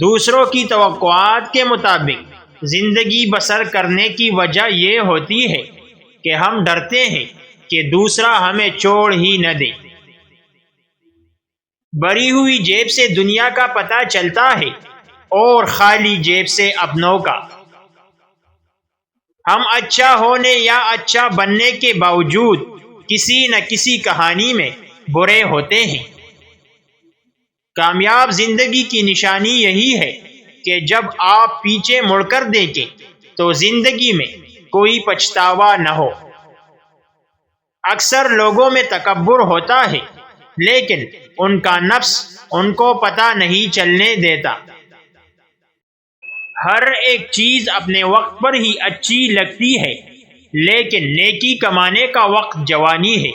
دوسروں کی توقعات کے مطابق زندگی بسر کرنے کی وجہ یہ ہوتی ہے کہ ہم ڈرتے ہیں کہ دوسرا ہمیں چھوڑ ہی نہ دے۔ بھری ہوئی جیب سے دنیا کا پتہ چلتا ہے اور خالی جیب سے اپنوں کا۔ ہم اچھا ہونے یا اچھا بننے کے باوجود کسی نہ کسی کہانی میں برے ہوتے ہیں۔ کامیاب زندگی کی نشانی یہی ہے کہ جب آپ پیچھے مڑ کر دیکھیں تو زندگی میں کوئی پچھتاوا نہ ہو۔ اکثر لوگوں میں تکبر ہوتا ہے لیکن ان کا نفس ان کو پتہ نہیں چلنے دیتا۔ ہر ایک چیز اپنے وقت پر ہی اچھی لگتی ہے لیکن نیکی کمانے کا وقت جوانی ہے۔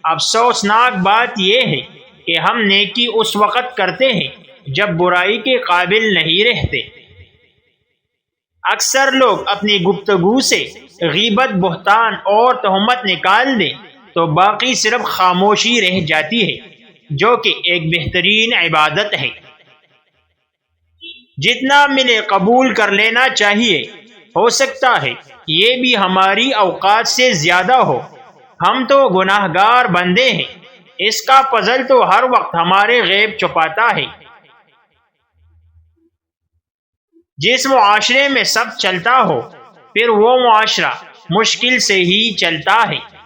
افسوسناک بات یہ ہے کہ ہم نیکی اس وقت کرتے ہیں جب برائی کے قابل نہیں رہتے۔ اکثر لوگ اپنی گفتگو سے غیبت، بہتان اور تہمت نکال دیں تو باقی صرف خاموشی رہ جاتی ہے، جو کہ ایک بہترین عبادت ہے۔ جتنا ملے قبول کر لینا چاہیے، ہو سکتا ہے یہ بھی ہماری اوقات سے زیادہ ہو۔ ہم تو گناہ گار بندے ہیں، اس کا فضل تو ہر وقت ہمارے غیب چھپاتا ہے۔ جس معاشرے میں سب چلتا ہو پھر وہ معاشرہ مشکل سے ہی چلتا ہے۔